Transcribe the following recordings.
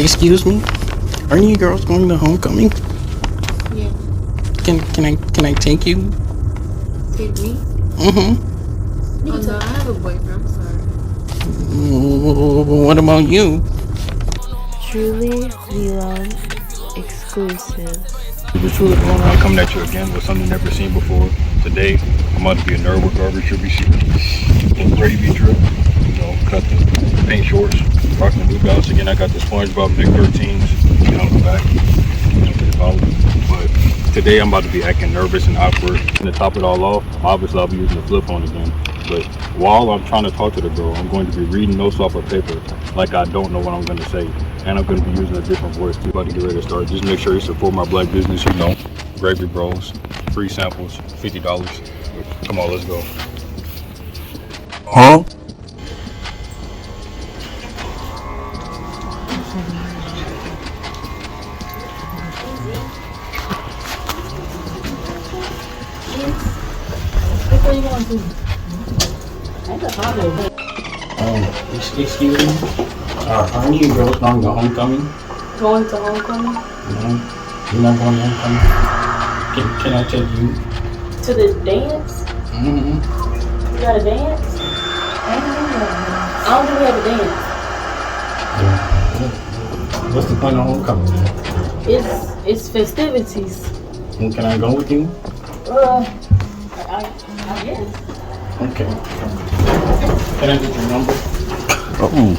Excuse me? Aren't you girls going to homecoming? Yeah. Can I take you? Take me? Mm-hmm. Oh no, I have a boyfriend. I'm sorry. What about you? Truly Love exclusive. The truly I'm coming at you again with something never seen before. Today, I'm about to be a nerd with garbage receipt. The gravy drip, cut the paint shorts, rocking the New Balance again. I got the SpongeBob Nick 13s, on the back, But today I'm about to be acting nervous and awkward. And to top it all off, obviously I'll be using the flip phone again. But while I'm trying to talk to the girl, I'm going to be reading notes off of paper like I don't know what I'm going to say. And I'm going to be using a different voice too. About to get ready to start. Just make sure you support my black business, Gravy Bros, free samples, $50. Come on, let's go. Huh? Excuse me? Aren't you girls going to homecoming? Going to homecoming? No, you're not going to homecoming. Can I take you? To the dance? Mm-hmm. You got a dance? I don't think we have a dance. Yeah. What's the point of homecoming then? It's festivities. And can I go with you? I guess. Okay. Can I get your number? Oh.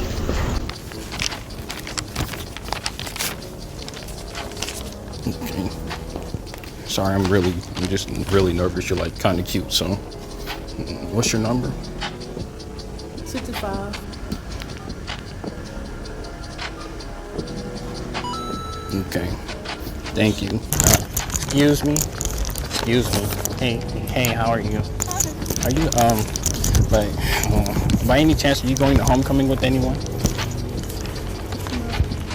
Okay. Sorry, I'm just really nervous. You're like kind of cute, so. What's your number? 65. Okay. Thank you. Excuse me. Hey, how are you? Are you, by any chance, are you going to homecoming with anyone?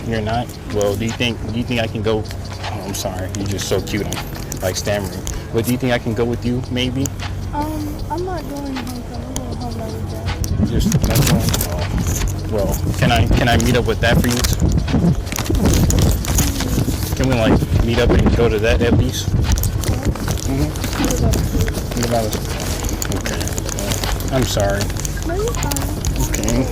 You're not? Well, do you think I can go? Oh, I'm sorry, you're just so cute. I'm like stammering. But do you think I can go with you, maybe? I'm not going homecoming. I'm going home by weekend. Just not going? Oh. Well, can I meet up with that for you? Can we meet up and go to that at least? What about it? Okay. I'm sorry. No, you're fine. Okay.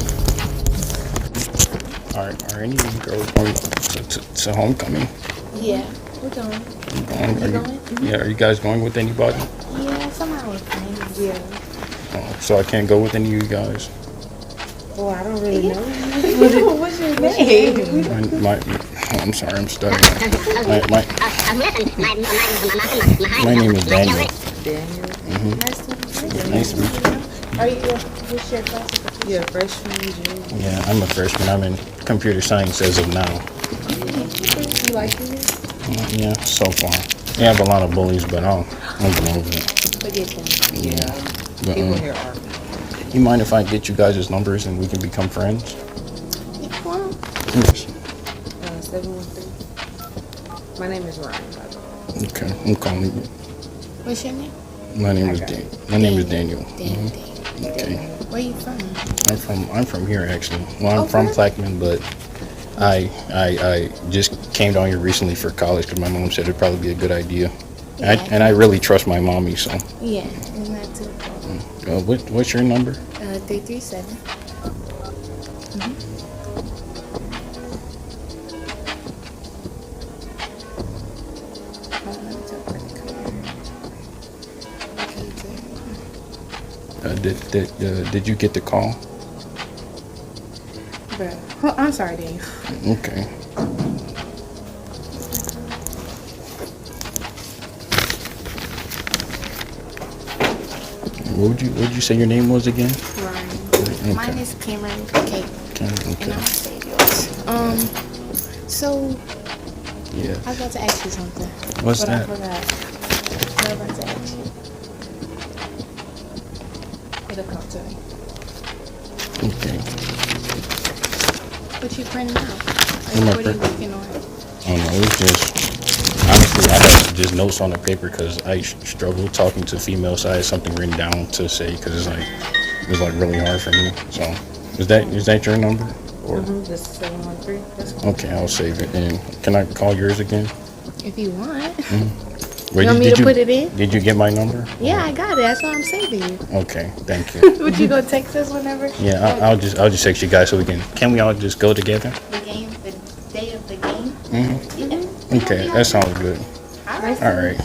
Are any of you girls going to homecoming? Yeah, we're going. Yeah, are you guys going with anybody? Yeah, somehow we're friends. Yeah. Oh, so I can't go with any of you guys? Well, I don't really know. What's your name? I'm sorry, I'm stuttering. My name is Daniel. Daniel. Mm-hmm. Nice to meet you. Are you? What's your class? You're a freshman, junior. Yeah, I'm a freshman. I'm in computer science as of now. You like it? Yeah, so far. We have a lot of bullies, but I'm going over it. Forget them. Yeah. But, People here are. you mind if I get you guys' numbers and we can become friends? Yes. 713. My name is Ryan, by the way. Okay, I'm calling you. What's your name? My name is Daniel. Daniel. Okay. Where you from? I'm from here actually. Well, I'm from Plaquemine, but I just came down here recently for college because my mom said it'd probably be a good idea. Yeah. And I really trust my mommy, so. Yeah, isn't that too? What's your number? 337. Did you get the call? Bro. Oh, I'm sorry, Daniel. Okay. What would you say your name was again? Ryan. Okay. Mine is Cameraman. Okay. Okay. And I'll save yours. So. Yeah. I was about to ask you something. What's but that? I forgot. I was about to ask you. It'll come to me. Okay. What you printing out? What am I What are you working on? I don't know. It was just honestly, I had just notes on the paper because I struggle talking to females. So I had something written down to say because it was really hard for me. So, is that your number? Or This is 713. That's fine. okay, I'll save it. And can I call yours again? If you want. Wait, You want me to put it in? Did you get my number? Yeah, I got it. That's why I'm saving you. Okay, thank you. Would you go text us whenever? Yeah, I'll just text you guys so we can we all just go together? The game, the day of the game. Mm-hmm. Okay, that sounds good. All right. All right.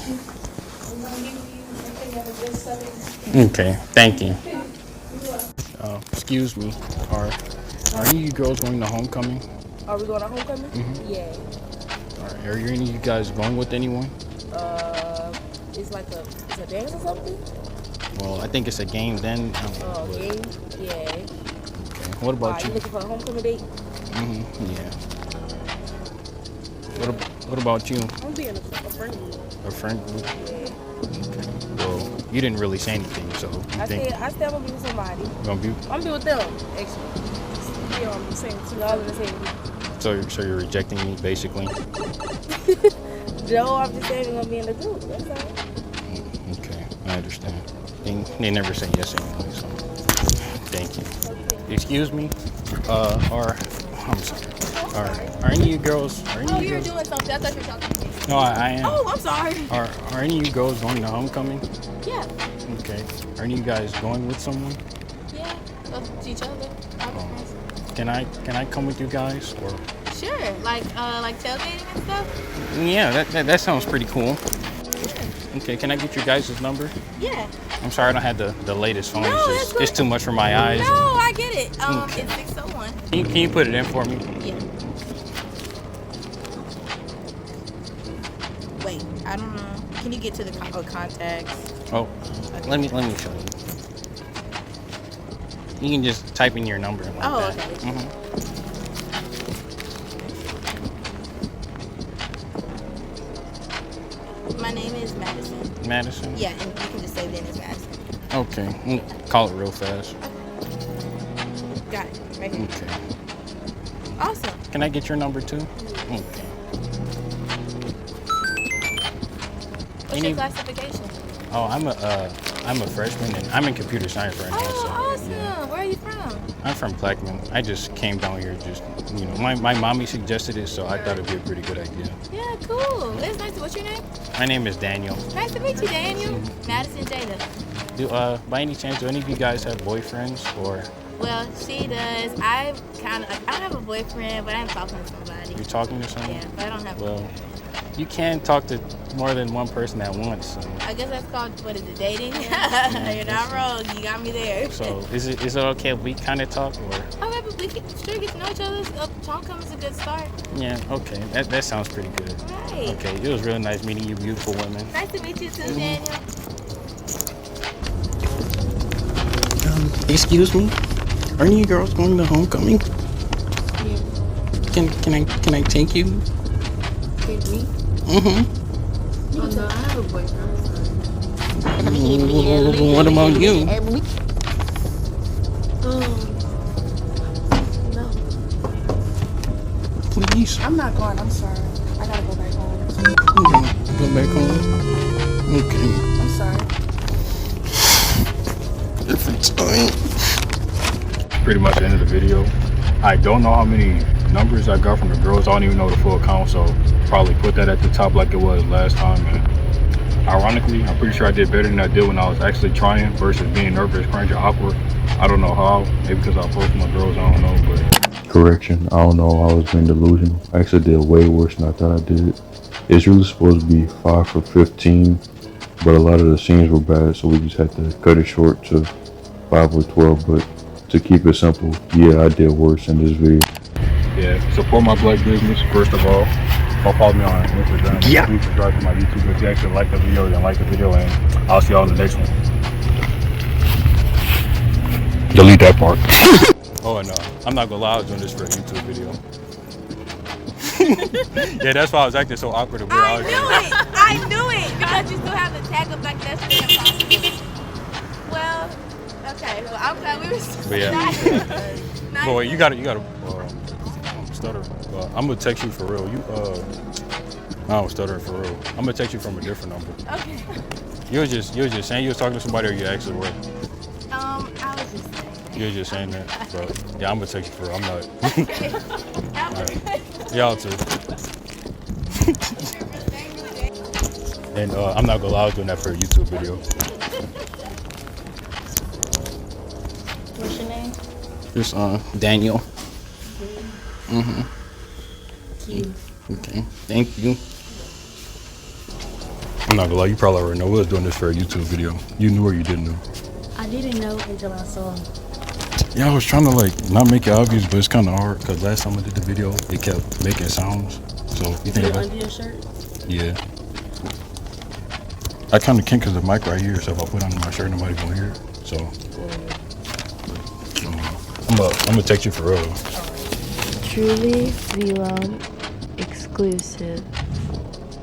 Okay, thank you. Excuse me, are any of you girls going to homecoming? Are we going to homecoming? Yeah. All right, are any of you guys going with anyone? It's like it's a dance or something? Well, I think it's a game then. Oh, game? Yeah. Okay. What about You you? looking for a homecoming date? Yeah. What about you? I'm being a friend group. A friend group? Okay. Well, you didn't really say anything, so you I think said I'm gonna be with somebody. you're gonna be? I'm gonna be with them, actually. Yeah, I'm saying two all in the same group. So you're rejecting me, basically? No, I'm just saying we're gonna be in the group. That's all. Okay, I understand. They never say yes anyway, so thank you. Okay. Excuse me? I'm sorry. Are any of you girls? Are any Oh, of you you were girls? doing something. I thought you were talking to me. No, I am. Oh, I'm sorry. Are any of you girls going to homecoming? Yeah, Okay. Are any of you guys going with someone? yeah. To each other. Oh. Can I come with you guys or? Sure. Like tailgating and stuff. Yeah, that sounds pretty cool. Okay, can I get your guys' number? Yeah. I'm sorry I don't have the latest phone. No, It's that's just cool. it's too much for my eyes. No, I get it. Okay. It's 601. Can you put it in for me? Yeah. Wait, I don't know. Can you get to the contacts? Oh, let me show you. You can just type in your number and like Oh, that. okay. My name is Madison. Madison? Yeah, and you can just say then it's Madison. Okay. Call it real fast. Got it. Right here. Okay. Awesome. Can I get your number too? Okay. What's Any- your classification? Oh, I'm a freshman and I'm in computer science right now. So, Oh, awesome. yeah. Where are you from? I'm from Plaquemine. I just came down here just, my mommy suggested it, so I thought it'd be a pretty good idea. Yeah, cool. It's nice to. What's your name? My name is Daniel. Nice to meet you, Daniel. Madison Jada. By any chance, do any of you guys have boyfriends or Well, she does. I don't have a boyfriend, but I'm talking to somebody. you're talking to someone? Yeah, but I don't have. Well, you can talk to more than one person at once. So, I guess that's called, what is it, dating? You're not wrong. You got me there. so is it okay if we kind of talk or? Okay, but we can sure get to know each other. Homecoming is a good start. Yeah, okay. That sounds pretty good. Right. Okay, it was really nice meeting you beautiful women. Nice to meet you too, Daniel. Excuse me? Are any of you girls going to homecoming? Yeah. Can I take you? Take me? Mm-hmm. Oh, no, I have a boyfriend. What about you? No. Please. I'm not going. I'm sorry. I gotta go back home. Go back home. Okay. I'm sorry. Different time. Pretty much the end of the video. I don't know how many numbers I got from the girls. I don't even know the full count, so probably put that at the top like it was last time. And ironically, I'm pretty sure I did better than I did when I was actually trying versus being nervous, cringe, or awkward. I don't know how. Maybe because I posted my girls, I don't know, but Correction, I don't know, I was being delusional. I actually did way worse than I thought I did. It's really supposed to be 5 for 15, but a lot of the scenes were bad, so we just had to cut it short to 5 or 12. But to keep it simple, yeah, I did worse in this video. yeah, support my black business, first of all. Follow me on Instagram. Yeah. Please subscribe to my YouTube if you actually like the video, then like the video, and I'll see y'all in the next one. Delete that part. Oh no, I'm not gonna lie, I was doing this for a YouTube video. Yeah, that's why I was acting so awkward and weird. I knew it. Because you still have the tag up like that's impossible. Well, okay. Well, I'm glad we were still But yeah. nice. But wait, you gotta stutter. I'm gonna text you for real. I don't stutter for real. I'm gonna text you from a different number. Okay. You was just saying you was talking to somebody or you actually were? I was just saying. You're just saying that, bro. Yeah, I'm gonna text you for real. I'm not. Alright. Y'all too. And I'm not gonna lie, I was doing that for a YouTube video. What's your name? Just Daniel. Q. Okay. Thank you. I'm not gonna lie, you probably already know we was doing this for a YouTube video. You knew or you didn't know? I didn't know until I saw him. Yeah, I was trying to like not make it obvious, but it's kind of hard because last time I did the video, it kept making sounds. So you think about Under your shirt? Yeah. I kind of can't because the mic right here, so if I put it under my shirt, nobody gonna hear it. So I'm gonna text you for real. Truly Vlog exclusive.